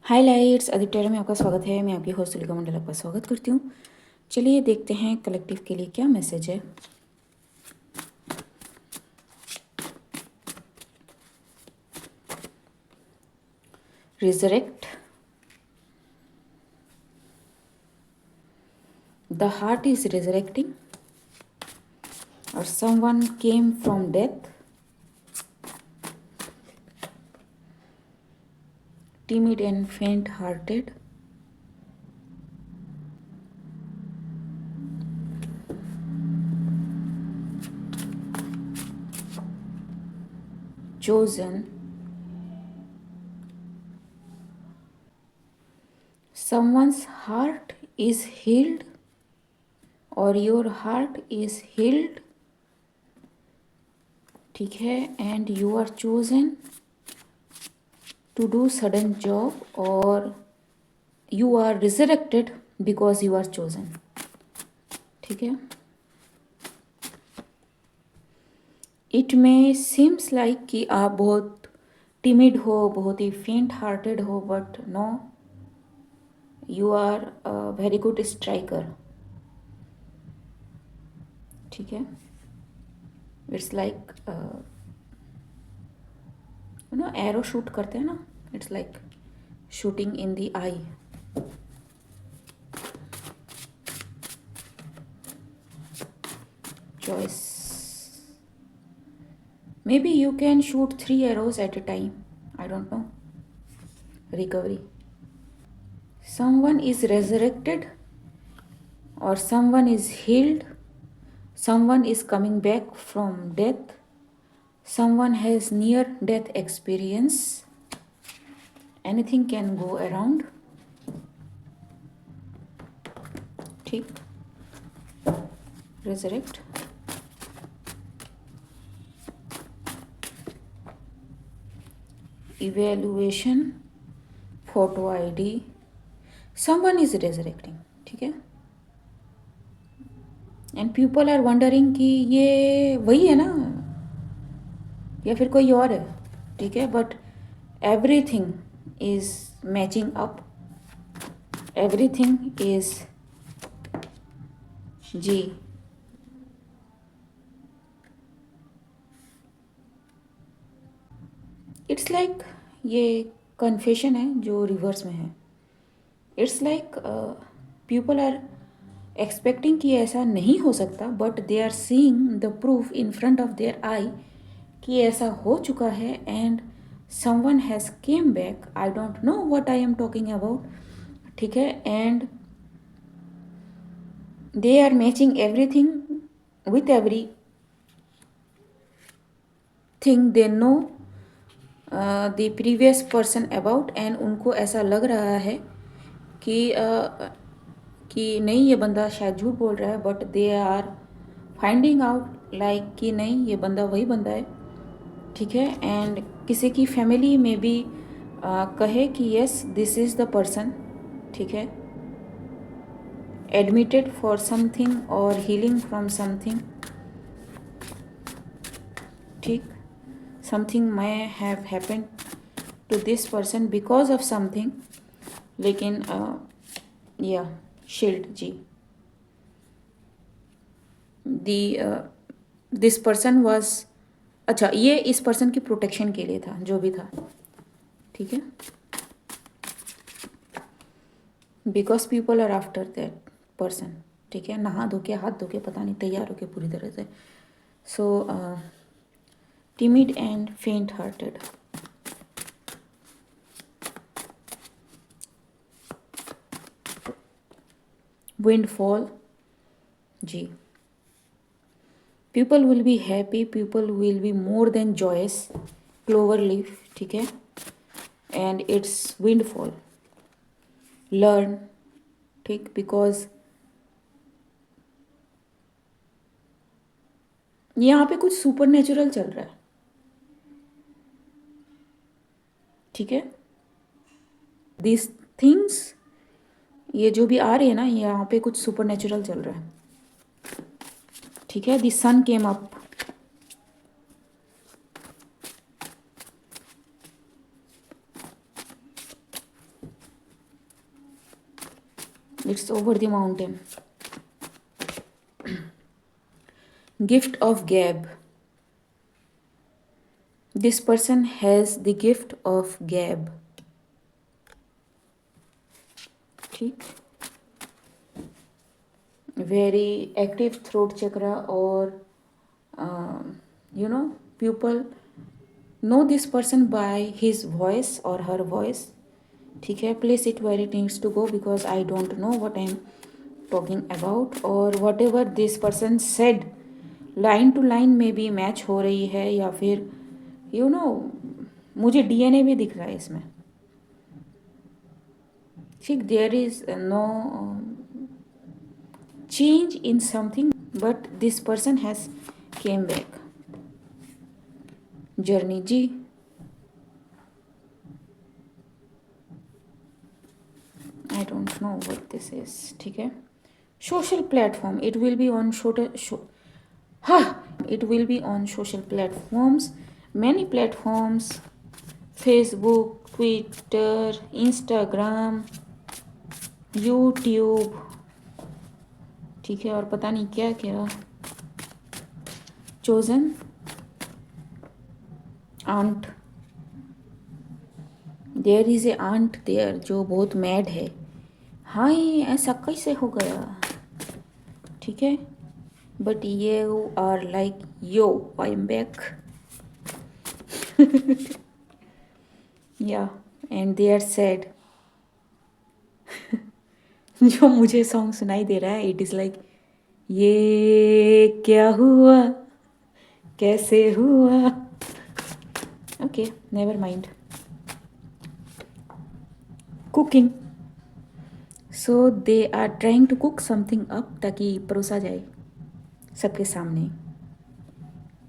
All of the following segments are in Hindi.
हाइलाइट्स आदित्य में आपका स्वागत है। मैं आपकी होस्ट तुलिका मंडल आपका स्वागत करती हूँ। चलिए देखते हैं कलेक्टिव के लिए क्या मैसेज है। रिजरेक्ट, द हार्ट इज रिजरेक्टिंग और someone came from death, timid and faint hearted, chosen, someone's heart is healed or your heart is healed, ठीक है, and you are chosen to do sudden job or you are resurrected because you are chosen, ठीक है। इट मे सीम्स लाइक कि आप बहुत टिमिड हो, बहुत ही फेंट हार्टेड हो, but no, you are very good striker, ठीक है। It's like no arrow shoot करते हैं ना, it's like shooting in the eye. Choice, maybe you can shoot 3 arrows at a time, I don't know. Recovery, someone is resurrected or someone is healed, someone is coming back from death, someone has near death experience, anything can go around, ठीक। resurrect, evaluation, photo ID, someone is resurrecting, ठीक है। एंड पीपल आर वंडरिंग कि ये वही है ना या फिर कोई और है, ठीक है। But everything is matching up, everything is जी। इट्स लाइक ये कन्फेशन है जो रिवर्स में है। It's like people are expecting कि ऐसा नहीं हो सकता, but they are seeing the proof in front of their eye कि ऐसा हो चुका है। And someone has came back, I don't know what I am talking about, ठीक है। And they are matching everything with every thing they know the previous person about. And उनको ऐसा लग रहा है कि नहीं ये बंदा शायद झूठ बोल रहा है, but they are finding out like कि नहीं ये बंदा वही बंदा है, ठीक है। एंड किसी की फैमिली में भी कहे कि yes this is the person, ठीक है, एडमिटेड फॉर समथिंग और हीलिंग फ्रॉम समथिंग, ठीक। Something may have happened to this person because of something, लेकिन या शील्ड जी, दिस पर्सन वॉज, अच्छा ये इस पर्सन की प्रोटेक्शन के लिए था जो भी था, ठीक है। Because people are after that person, ठीक है, नहा धो के हाथ धो के पता नहीं तैयार होके पूरी तरह से। सो timid and faint hearted, windfall ji, people will be happy, people will be more than joyous, clover leaf, ठीक है। and it's windfall, learn, ठीक, because यहाँ पे कुछ सुपर नेचुरल चल रहा है, ठीक है। दिस थिंग्स ये जो भी आ रही है ना, यहाँ पे कुछ सुपर नेचुरल चल रहा है, ठीक है। The sun came up, It's over the mountain. Gift of gab. This person has the gift of gab. ठीक. Very active throat chakra, or people know this person by his voice or her voice. ठीक है, place it where it needs to go, because I don't know what I'm talking about, or whatever this person said line to line में भी मैच हो रही है, या फिर मुझे DNA भी दिख रहा है इसमें. ठीक, there is no change in something, but this person has came back. Journey ji. I don't know what this is. ठीक है. Social platform. It will be on it will be on social platforms. Many platforms. Facebook, Twitter, Instagram, YouTube. ठीक है, और पता नहीं क्या क्या. Chosen aunt. There is a aunt there जो बहुत मैड है. हाँ, ये ऐसा कैसे हो गया. ठीक है, but you are like yo I am back. या एंड दे आर सैड. जो मुझे सॉन्ग सुनाई दे रहा है, इट इज़ लाइक ये क्या हुआ, कैसे हुआ. Okay, never mind. Cooking. So they are trying to cook something up, ताकि परोसा जाए सबके सामने.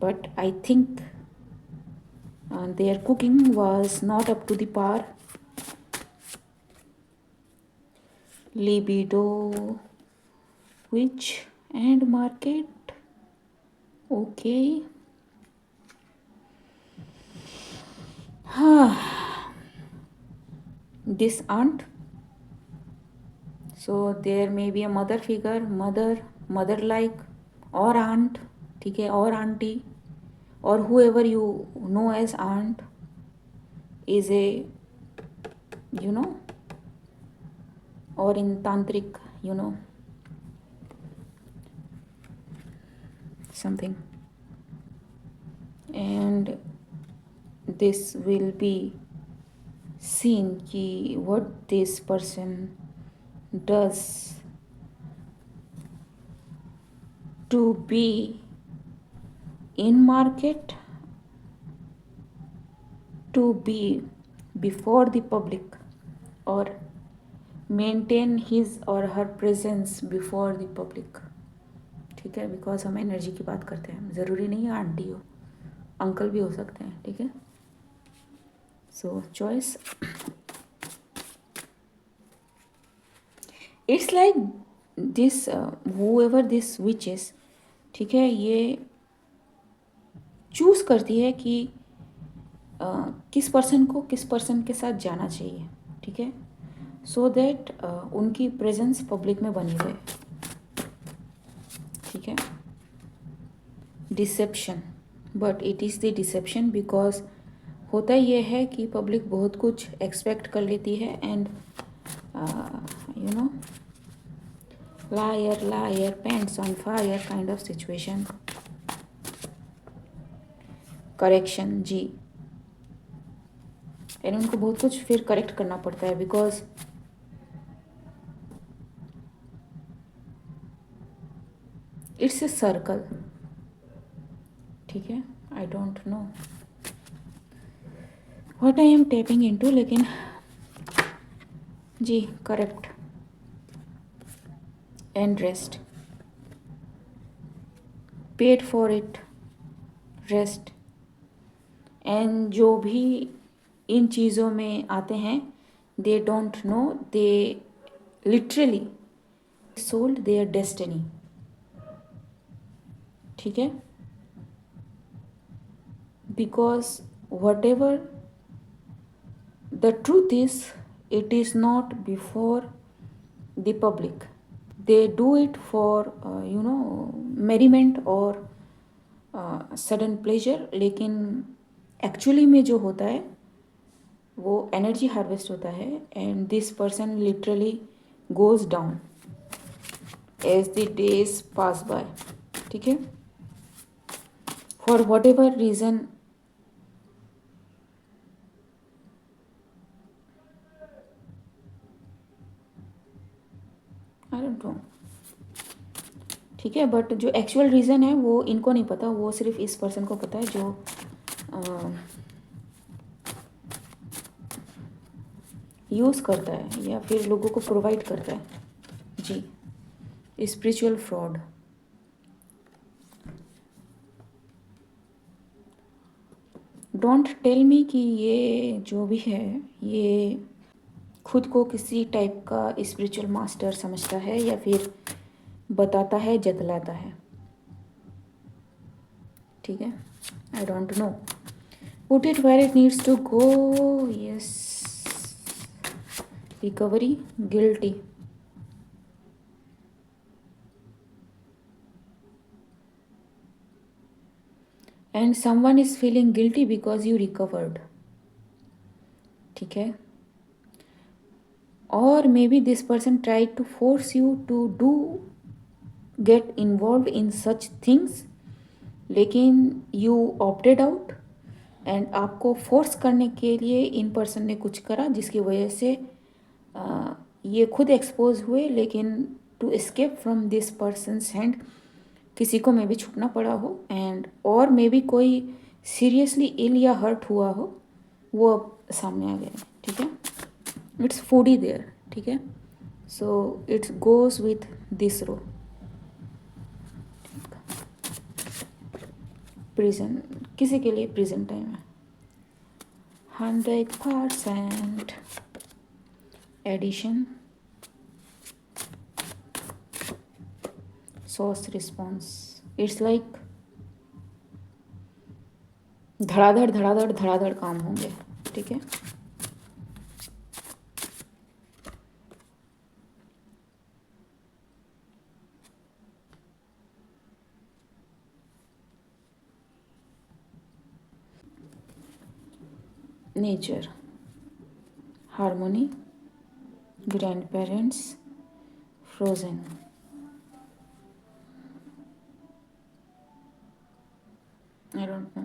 But I think their cooking was not up to the par. Libido, witch and market. Okay. हाँ, this aunt. So there may be a mother figure, mother like, or aunt. ठीक है, or auntie, or whoever you know as aunt is a or in tantric something. And this will be seen ki what this person does to be in market, to be before the public, or maintain his or her presence before the public. ठीक है, बिकॉज हम एनर्जी की बात करते हैं, ज़रूरी नहीं है आंटी हो, अंकल भी हो सकते हैं. ठीक है, सो choice. It's like this whoever this witch is. ठीक है, ये चूज़ करती है कि किस पर्सन को किस पर्सन के साथ जाना चाहिए. ठीक है, सो दैट उनकी प्रेजेंस पब्लिक में बनी रहे. ठीक है, deception. But it is the deception because होता ये है कि पब्लिक बहुत कुछ एक्सपेक्ट कर लेती है, and liar, pants on fire kind of situation. Correction जी. एंड उनको बहुत कुछ फिर करेक्ट करना पड़ता है, बिकॉज इट्स ए सर्कल. ठीक है, I don't know what I am tapping into, लेकिन जी correct. And rest. Paid for it. Rest. And जो भी इन चीज़ों में आते हैं, they don't know, they literally sold their destiny. ठीक है, because whatever the truth is, it is not before the public. They do it for merriment और sudden pleasure, लेकिन एक्चुअली में जो होता है वो एनर्जी हार्वेस्ट होता है, and this person literally goes down as the days pass by. ठीक है, for whatever reason. I don't know, ठीक है, बट जो एक्चुअल रीज़न है वो इनको नहीं पता, वो सिर्फ इस पर्सन को पता है जो यूज़ करता है या फिर लोगों को प्रोवाइड करता है. जी, spiritual fraud. Don't tell me कि ये जो भी है ये खुद को किसी टाइप का स्पिरिचुअल मास्टर समझता है या फिर बताता है, जतलाता है. ठीक है, I don't know. Put it where it needs to go. Yes, recovery, guilty. And someone is feeling guilty because you recovered. ठीक है, और maybe this person try to force you to do get involve in such things, लेकिन यू ऑप्टेड आउट. एंड आपको फोर्स करने के लिए इन पर्सन ने कुछ करा जिसकी वजह से ये खुद एक्सपोज हुए, लेकिन to escape from this person's hand किसी को मे भी छूटना पड़ा हो, एंड और मे भी कोई सीरियसली इल या हर्ट हुआ हो, वो अब सामने आ गया. ठीक है, इट्स फूडी देयर. ठीक है, so it's goes with this row. Prison, किसी के लिए प्रिजन टाइम है. 100% addition, source response. It's like धड़ाधड़ धड़ाधड़ धड़ाधड़ काम होंगे. ठीक है, nature, harmony, grand parents, frozen. I don't know.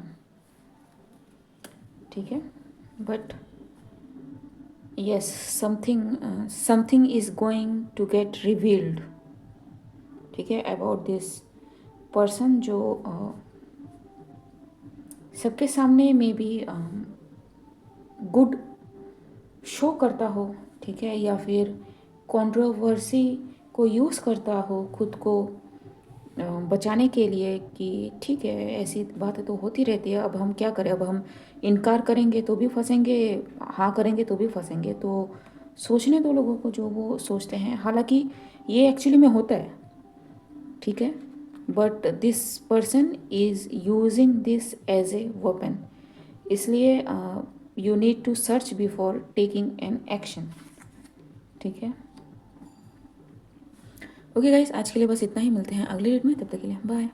ठीक है, but yes, something is going to get revealed. ठीक है, अबाउट दिस पर्सन जो सबके सामने मे बी गुड शो करता हो. ठीक है, या फिर कंट्रोवर्सी को यूज़ करता हो खुद को बचाने के लिए कि ठीक है ऐसी बातें तो होती रहती है, अब हम क्या करें, अब हम इनकार करेंगे तो भी फंसेंगे, हाँ करेंगे तो भी फंसेंगे. तो सोचने दो लोगों को जो वो सोचते हैं, हालांकि ये एक्चुअली में होता है. ठीक है, but this person is using this as a weapon. इसलिए you need to search before taking an action. ठीक है, ओके गाइस, आज के लिए बस इतना ही. मिलते हैं अगले वीडियो में, तब तक के लिए बाय.